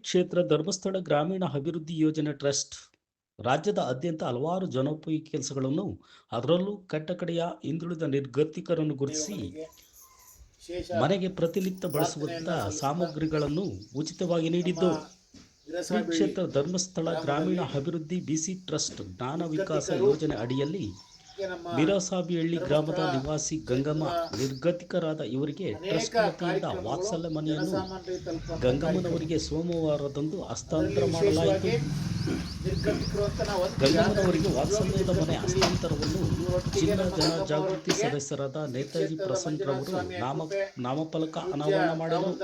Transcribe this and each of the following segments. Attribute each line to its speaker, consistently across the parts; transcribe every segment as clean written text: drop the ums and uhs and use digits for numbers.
Speaker 1: ಕ್ಷೇತ್ರ ಧರ್ಮಸ್ಥಳ ಗ್ರಾಮೀಣ ಅಭಿವೃದ್ಧಿ ಯೋಜನೆ ಟ್ರಸ್ಟ್ ರಾಜ್ಯದಾದ್ಯಂತ ಹಲವಾರು ಜನೋಪಯೋಗಿ ಕೆಲಸಗಳನ್ನು, ಅದರಲ್ಲೂ ಕಟ್ಟಕಡೆಯ ಹಿಂದುಳಿದ ನಿರ್ಗತಿಕರನ್ನು ಗುರುತಿಸಿ ಮನೆಗೆ ಪ್ರತಿನಿತ್ಯ ಬಳಸುವಂಥ ಸಾಮಗ್ರಿಗಳನ್ನು ಉಚಿತವಾಗಿ ನೀಡಿದ್ದು. ಶ್ರೀ ಕ್ಷೇತ್ರ ಧರ್ಮಸ್ಥಳ ಗ್ರಾಮೀಣ ಅಭಿವೃದ್ಧಿ ಬಿಸಿ ಟ್ರಸ್ಟ್ ಜ್ಞಾನ ವಿಕಾಸ ಯೋಜನೆ ಅಡಿಯಲ್ಲಿ ಬಿರಸಾಬಿಹಳ್ಳಿ ಗ್ರಾಮದ ನಿವಾಸಿ ಗಂಗಮ್ಮ ನಿರ್ಗತಿಕರಾದ ಇವರಿಗೆ ಟ್ರಸ್ಟ್ ವತಿಯಿಂದ ವಾತ್ಸಲ್ಯ ಮನೆಯನ್ನು ಗಂಗಮ್ಮನವರಿಗೆ ಸೋಮವಾರದಂದು ಹಸ್ತಾಂತರ ಮಾಡಲಾಯಿತು. ಗಂಗಮ್ಮನವರಿಗೆ ವಾತ್ಸಲ್ಯದ ಮನೆ ಹಸ್ತಾಂತರವನ್ನು ಜಿಲ್ಲಾ ಜನಜಾಗೃತಿ ಸದಸ್ಯರಾದ ನೇತಾಜಿ ಪ್ರಸನ್ನ ರವರು ನಾಮಫಲಕ ಅನಾವರಣ ಮಾಡಿದರು.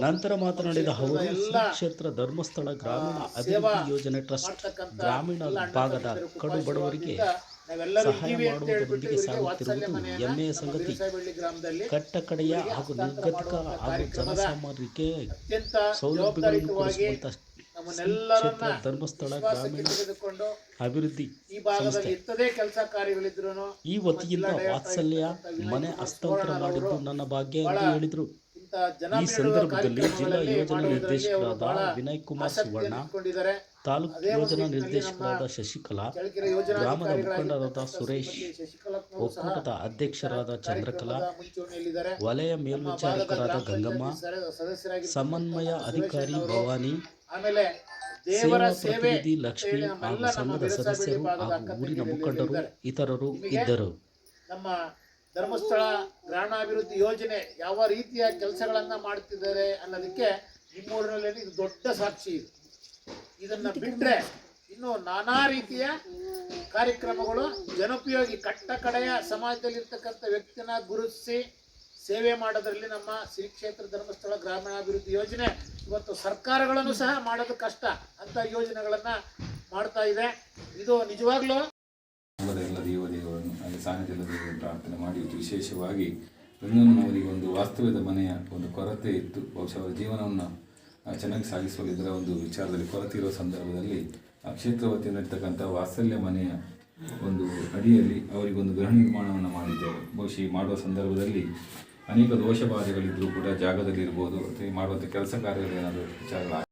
Speaker 1: ನಂತರ ಮಾತನಾಡಿದ ಅವರು, ಶ್ರೀ ಕ್ಷೇತ್ರ ಧರ್ಮಸ್ಥಳ ಗ್ರಾಮೀಣ ಅಭಿವೃದ್ಧಿ ಯೋಜನೆ ಟ್ರಸ್ಟ್ ಗ್ರಾಮೀಣ ಭಾಗದ ಕಡು ಬಡವರಿಗೆ ಸಹಾಯ ಮಾಡುವುದರೊಂದಿಗೆ ಸಾಗುತ್ತಿರುವುದು ಹೆಮ್ಮೆಯ ಸಂಗತಿ. ಕಟ್ಟಕಡೆಯ ಹಾಗೂ ನಿರ್ಗತಿಕ ಹಾಗೂ ಜನಸಾಮಾನ್ಯರಿಗೆ ಸೌಲಭ್ಯಗಳನ್ನು ಕೊಡಿಸುವಂತ ಶ್ರೀ ಕ್ಷೇತ್ರ ಧರ್ಮಸ್ಥಳ ಗ್ರಾಮೀಣ ಅಭಿವೃದ್ಧಿ ಸಂಸ್ಥೆ ಈ ವತಿಯಿಂದ ವಾತ್ಸಲ್ಯ ಮನೆ ಹಸ್ತಾಂತರ ಮಾಡಿದ್ದು ನನ್ನ ಭಾಗ್ಯ ಎಂದು ಹೇಳಿದರು. ಈ ಸಂದರ್ಭದಲ್ಲಿ ಜಿಲ್ಲಾ ಯೋಜನಾ ನಿರ್ದೇಶಕರಾದ ವಿನಯ್ ಕುಮಾರ್ ಸುವರ್ಣ, ತಾಲೂಕು ಯೋಜನಾ ನಿರ್ದೇಶಕರಾದ ಶಶಿಕಲಾ, ಗ್ರಾಮದ ಮುಖಂಡರಾದ ಸುರೇಶ್, ಒಕ್ಕೂಟದ ಅಧ್ಯಕ್ಷರಾದ ಚಂದ್ರಕಲಾ, ವಲಯ ಮೇಲ್ವಿಚಾರಕರಾದ ಗಂಗಮ್ಮ, ಸಮನ್ವಯ ಅಧಿಕಾರಿ ಭವಾನಿ, ಸೇವಾ ಪ್ರತಿನಿಧಿ ಲಕ್ಷ್ಮಿ ಹಾಗೂ ಸಂಘದ ಸದಸ್ಯರು ಹಾಗೂ ಊರಿನ ಮುಖಂಡರು ಇತರರು ಇದ್ದರು.
Speaker 2: ನಮ್ಮ ಧರ್ಮಸ್ಥಳ ಗ್ರಾಮೀಣಾಭಿವೃದ್ಧಿ ಯೋಜನೆ ಯಾವ ರೀತಿಯ ಕೆಲಸಗಳನ್ನ ಮಾಡ್ತಿದ್ದಾರೆ ಅನ್ನೋದಕ್ಕೆ ನಿಮ್ಮೂರಿನಲ್ಲಿ ಇದು ದೊಡ್ಡ ಸಾಕ್ಷಿ. ಇದನ್ನ ಬಿಟ್ಟರೆ ಇನ್ನು ನಾನಾ ರೀತಿಯ ಕಾರ್ಯಕ್ರಮಗಳು ಜನೋಪಯೋಗಿ ಕಟ್ಟ ಕಡೆಯ ಸಮಾಜದಲ್ಲಿರ್ತಕ್ಕಂಥ ವ್ಯಕ್ತಿನ ಗುರುತಿಸಿ ಸೇವೆ ಮಾಡೋದ್ರಲ್ಲಿ ನಮ್ಮ ಶ್ರೀ ಕ್ಷೇತ್ರ ಧರ್ಮಸ್ಥಳ ಗ್ರಾಮೀಣಾಭಿವೃದ್ಧಿ ಯೋಜನೆ ಇವತ್ತು ಸರ್ಕಾರಗಳನ್ನು ಸಹ ಮಾಡೋದು ಕಷ್ಟ ಅಂತ ಯೋಜನೆಗಳನ್ನ ಮಾಡ್ತಾ ಇದೆ. ಇದು ನಿಜವಾಗ್ಲೂ
Speaker 3: ಎಲ್ಲ ದೇವದೇವರನ್ನು ಹಾಗೆ ಸಾನ್ನಿಧ್ಯದ ದೇವರನ್ನು ಪ್ರಾರ್ಥನೆ ಮಾಡಿ, ವಿಶೇಷವಾಗಿ ಗಂಗಮ್ಮನವರಿಗೆ ಒಂದು ವಾಸ್ತವ್ಯದ ಮನೆಯ ಒಂದು ಕೊರತೆ ಇತ್ತು. ಬಹುಶಃ ಅವರ ಜೀವನವನ್ನು ಚೆನ್ನಾಗಿ ಸಾಗಿಸುವಲ್ಲಿ ಇದರ ಒಂದು ವಿಚಾರದಲ್ಲಿ ಕೊರತೆ ಇರುವ ಸಂದರ್ಭದಲ್ಲಿ ಆ ಕ್ಷೇತ್ರ ವತಿಯಲ್ಲಿರ್ತಕ್ಕಂಥ ವಾತ್ಸಲ್ಯ ಮನೆಯ ಒಂದು ಅಡಿಯಲ್ಲಿ ಅವರಿಗೊಂದು ಗೃಹ ನಿರ್ಮಾಣವನ್ನು ಮಾಡಿದ್ದೇವೆ. ಬಹುಶಃ ಮಾಡುವ ಸಂದರ್ಭದಲ್ಲಿ ಅನೇಕ ದೋಷ ಬಾಧೆಗಳಿದ್ದರೂ ಕೂಡ ಜಾಗದಲ್ಲಿರ್ಬೋದು ಅಥವಾ ಮಾಡುವಂಥ ಕೆಲಸ ಕಾರ್ಯಗಳೇನಾದರೂ ವಿಚಾರಗಳು